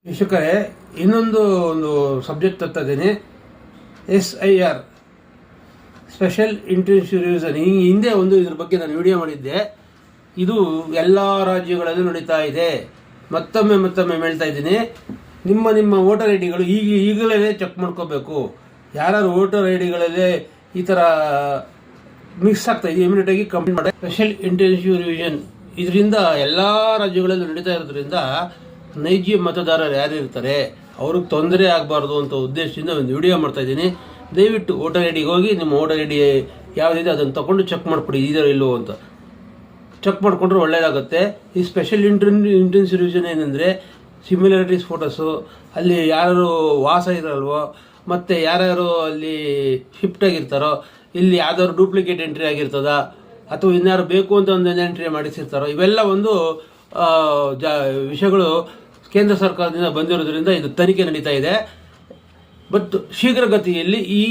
ವೀಕ್ಷಕರೇ, ಇನ್ನೊಂದು ಸಬ್ಜೆಕ್ಟ್ ತರ್ತಾ ಇದ್ದೀನಿ. SIR special intensive revision. ಹಿಂದೆ ಇದ್ರ ಬಗ್ಗೆ ನಾನು ವಿಡಿಯೋ ಮಾಡಿದ್ದೆ. ಇದು ಎಲ್ಲ ರಾಜ್ಯಗಳಲ್ಲೂ ನಡೀತಾ ಇದೆ. ಮತ್ತೊಮ್ಮೆ ಹೇಳ್ತಾ ಇದ್ದೀನಿ, ನಿಮ್ಮ ವೋಟರ್ ಐ ಡಿಗಳು ಈಗಲೇ ಚೆಕ್ ಮಾಡ್ಕೋಬೇಕು. ಯಾರು ವೋಟರ್ ಐ ಡಿಗಳಲ್ಲೇ ಈ ಥರ ಮಿಕ್ಸ್ ಆಗ್ತಾ ಇದೆ, ಇಮಿಡಿಯೇಟಾಗಿ ಕಂಪ್ಲೀಟ್ ಮಾಡಿ. ಸ್ಪೆಷಲ್ ಇಂಟೆನ್ಸಿವ್ ರಿವಿಷನ್ ಇದರಿಂದ ಎಲ್ಲ ರಾಜ್ಯಗಳಲ್ಲೂ ನಡೀತಾ ಇರೋದ್ರಿಂದ ನೈಜ ಮತದಾರರು ಯಾರು ಇರ್ತಾರೆ ಅವ್ರಿಗೆ ತೊಂದರೆ ಆಗಬಾರ್ದು ಅಂತ ಉದ್ದೇಶದಿಂದ ಒಂದು ವಿಡಿಯೋ ಮಾಡ್ತಾ ಇದ್ದೀನಿ. ದಯವಿಟ್ಟು ವೋಟರ್ ಐ ಡಿಗೆ ಹೋಗಿ ನಿಮ್ಮ ವೋಟರ್ ಐ ಡಿ ಯಾವುದಿದೆ ಅದನ್ನು ತಗೊಂಡು ಚೆಕ್ ಮಾಡಿಬಿಡಿ, ಇದೆಯೋ ಇಲ್ಲವೋ ಅಂತ. ಚೆಕ್ ಮಾಡಿಕೊಂಡ್ರೆ ಒಳ್ಳೆಯದಾಗುತ್ತೆ. ಈ ಸ್ಪೆಷಲ್ ಇಂಟೆನ್ಸಿವ್ ರಿವಿಷನ್ ಏನಂದರೆ ಸಿಮಿಲಾರಿಟೀಸ್ ಫೋಟೋಸು, ಅಲ್ಲಿ ಯಾರು ವಾಸ ಇರಲ್ವೋ, ಮತ್ತು ಯಾರ್ಯಾರು ಅಲ್ಲಿ ಶಿಫ್ಟ್ ಆಗಿರ್ತಾರೋ, ಇಲ್ಲಿ ಯಾವ್ದಾದ್ರು ಡೂಪ್ಲಿಕೇಟ್ ಎಂಟ್ರಿ ಆಗಿರ್ತದ ಅಥವಾ ಇನ್ಯಾರು ಬೇಕು ಅಂತ ಒಂದು ಎಂಟ್ರಿ ಮಾಡಿಸಿರ್ತಾರೋ, ಇವೆಲ್ಲ ವಿಷಯಗಳು ಕೇಂದ್ರ ಸರ್ಕಾರದಿಂದ ಬಂದಿರೋದ್ರಿಂದ ಇದು ತನಿಖೆ ನಡೀತಾ ಇದೆ. ಬಟ್ ಶೀಘ್ರಗತಿಯಲ್ಲಿ ಈ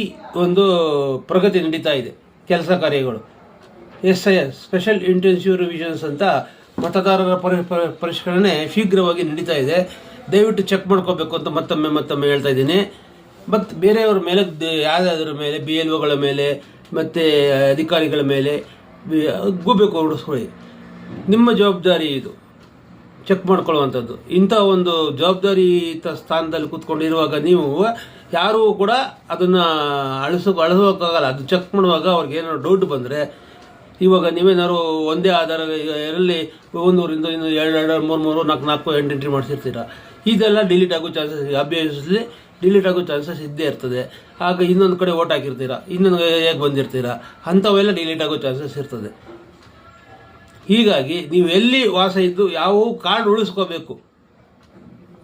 ಪ್ರಗತಿ ನಡೀತಾ ಇದೆ ಕೆಲಸ ಕಾರ್ಯಗಳು. SIR ಸ್ಪೆಷಲ್ ಇಂಟೆನ್ಸಿವ್ ರಿವಿಷನ್ಸ್ ಅಂತ ಮತದಾರರ ಪರಿಷ್ಕರಣೆ ಶೀಘ್ರವಾಗಿ ನಡೀತಾ ಇದೆ. ದಯವಿಟ್ಟು ಚೆಕ್ ಮಾಡ್ಕೋಬೇಕು ಅಂತ ಮತ್ತೊಮ್ಮೆ ಹೇಳ್ತಾ ಇದ್ದೀನಿ. ಮತ್ತು ಬೇರೆಯವರ ಮೇಲೆ, ಯಾವುದಾದ್ರ ಮೇಲೆ, BLOಗಳ ಮೇಲೆ ಮತ್ತು ಅಧಿಕಾರಿಗಳ ಮೇಲೆ ಗೂಬೆ ಹೊಡಿಸ್ಕೊಳ್ಳಿ. ನಿಮ್ಮ ಜವಾಬ್ದಾರಿ ಇದು, ಚೆಕ್ ಮಾಡ್ಕೊಳ್ಳುವಂಥದ್ದು. ಇಂಥ ಜವಾಬ್ದಾರಿಯುತ ಸ್ಥಾನದಲ್ಲಿ ಕೂತ್ಕೊಂಡಿರುವಾಗ ನೀವು ಯಾರೂ ಕೂಡ ಅದನ್ನು ಅಳಿಸೋಕ್ಕಾಗಲ್ಲ. ಅದು ಚೆಕ್ ಮಾಡುವಾಗ ಅವ್ರಿಗೆ ಏನಾದ್ರು ಡೌಟ್ ಬಂದರೆ, ಇವಾಗ ನೀವೇನಾದ್ರು ಒಂದೇ ಆಧಾರ ಇದರಲ್ಲಿ 100ರಿಂದ 2 3 4 ಎಂಟ್ರಿ ಮಾಡಿಸಿರ್ತೀರ, ಇದೆಲ್ಲ ಡಿಲೀಟ್ ಆಗೋ ಚಾನ್ಸಸ್, ಅಬ್ವಿಯಸ್ಲಿ ಡಿಲೀಟ್ ಆಗೋ ಚಾನ್ಸಸ್ ಇದ್ದೇ ಇರ್ತದೆ. ಆಗ ಇನ್ನೊಂದು ಕಡೆ ಓಟ್ ಹಾಕಿರ್ತೀರ, ಇನ್ನೊಂದು ಹೇಗೆ ಬಂದಿರ್ತೀರ, ಅಂಥವೆಲ್ಲ ಡಿಲೀಟ್ ಆಗೋ ಚಾನ್ಸಸ್ ಇರ್ತದೆ. ಹೀಗಾಗಿ ನೀವು ಎಲ್ಲಿ ವಾಸ ಇದ್ದು ಯಾವ ಕಾರ್ಡ್ ಉಳಿಸ್ಕೋಬೇಕು,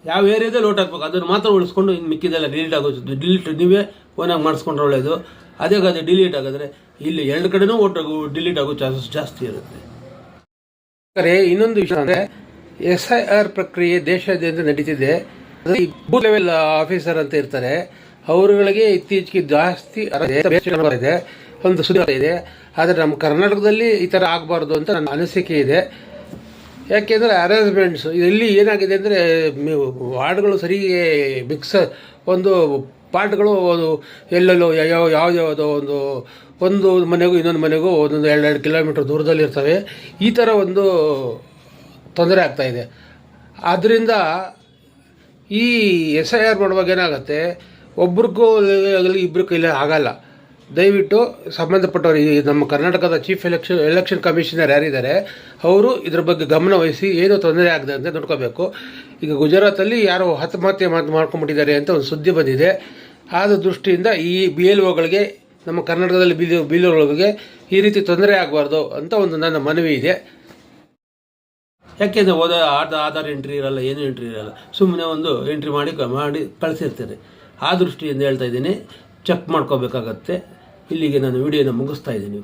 ಯಾವ ಏರಿಯಾದಲ್ಲಿ ಓಟ್ ಹಾಕ್ಬೇಕು ಅದನ್ನು ಮಾತ್ರ ಉಳಿಸ್ಕೊಂಡು ಇನ್ನು ಮಿಕ್ಕಿದೆಲ್ಲ ಡಿಲೀಟ್ ಆಗೋದು. ಡಿಲೀಟ್ ನೀವೇ ಓನಾಗಿ ಮಾಡಿಸ್ಕೊಂಡ್ರೆ ಒಳ್ಳೆಯದು. ಅದೇ ಡಿಲೀಟ್ ಆಗಿದ್ರೆ ಇಲ್ಲಿ 2 ಕಡೆನೂ ಓಟ್ ಡಿಲೀಟ್ ಆಗೋ ಚಾನ್ಸಸ್ ಜಾಸ್ತಿ ಇರುತ್ತೆ. ಇನ್ನೊಂದು ವಿಷಯ ಅಂದರೆ SIR ಪ್ರಕ್ರಿಯೆ ದೇಶಾದ್ಯಂತ ನಡೀತಿದೆ. ಬೂತ್ ಲೆವೆಲ್ ಆಫೀಸರ್ ಅಂತ ಇರ್ತಾರೆ, ಅವರುಗಳಿಗೆ ಇತ್ತೀಚೆಗೆ ಜಾಸ್ತಿ ಇದೆ, ಒಂದು ಸುದ್ದಿ ಇದೆ. ಆದರೆ ನಮ್ಮ ಕರ್ನಾಟಕದಲ್ಲಿ ಈ ಥರ ಆಗಬಾರ್ದು ಅಂತ ನನ್ನ ಅನಿಸಿಕೆ ಇದೆ. ಯಾಕೆಂದರೆ ಅರೇಂಜ್ಮೆಂಟ್ಸ್ ಇಲ್ಲಿ ಏನಾಗಿದೆ ಅಂದರೆ, ವಾರ್ಡ್ಗಳು ಸರಿಗೆ ಮಿಕ್ಸ್, ಪಾರ್ಟ್ಗಳು ಎಲ್ಲೆಲ್ಲೋ ಯಾವುದ್ಯಾವುದೋ ಒಂದು ಮನೆಗೂ ಇನ್ನೊಂದು ಮನೆಗೂ 1-2 ಕಿಲೋಮೀಟರ್ ದೂರದಲ್ಲಿ ಇರ್ತವೆ. ಈ ಥರ ತೊಂದರೆ ಆಗ್ತಾಯಿದೆ. ಆದ್ದರಿಂದ ಈ SIR ಮಾಡುವಾಗ ಏನಾಗುತ್ತೆ, ಒಬ್ರಿಗೂ ಇಬ್ಬರು ಕೈಲಿ ಆಗಲ್ಲ. ದಯವಿಟ್ಟು ಸಂಬಂಧಪಟ್ಟವರು, ನಮ್ಮ ಕರ್ನಾಟಕದ ಚೀಫ್ ಎಲೆಕ್ಷನ್ ಕಮಿಷನರ್ ಯಾರಿದ್ದಾರೆ ಅವರು ಇದ್ರ ಬಗ್ಗೆ ಗಮನ ವಹಿಸಿ ಏನೂ ತೊಂದರೆ ಆಗದೆ ಅಂತ ನೋಡ್ಕೋಬೇಕು. ಈಗ ಗುಜರಾತಲ್ಲಿ ಯಾರೋ ಆತ್ಮಹತ್ಯೆ ಮಾಡ್ಕೊಂಡ್ಬಿಟ್ಟಿದ್ದಾರೆ ಅಂತ ಒಂದು ಸುದ್ದಿ ಬಂದಿದೆ. ಆದ ದೃಷ್ಟಿಯಿಂದ ಈ BLOಗಳಿಗೆ, ನಮ್ಮ ಕರ್ನಾಟಕದಲ್ಲಿ BLOಗಳಿಗೆ ಈ ರೀತಿ ತೊಂದರೆ ಆಗಬಾರ್ದು ಅಂತ ನನ್ನ ಮನವಿ ಇದೆ. ಯಾಕೆಂದರೆ ಆಧಾರ್ ಎಂಟ್ರಿ ಇರಲ್ಲ, ಏನೂ ಎಂಟ್ರಿ ಇರಲ್ಲ, ಸುಮ್ಮನೆ ಎಂಟ್ರಿ ಮಾಡಿ ಕಳಿಸಿರ್ತಾರೆ. ಆ ದೃಷ್ಟಿಯಿಂದ ಹೇಳ್ತಾ ಇದ್ದೀನಿ, ಚೆಕ್ ಮಾಡ್ಕೋಬೇಕಾಗತ್ತೆ. ಇಲ್ಲಿಗೆ ನಾನು ವಿಡಿಯೋನ ಮುಗಿಸ್ತಾ ಇದ್ದೀನಿ.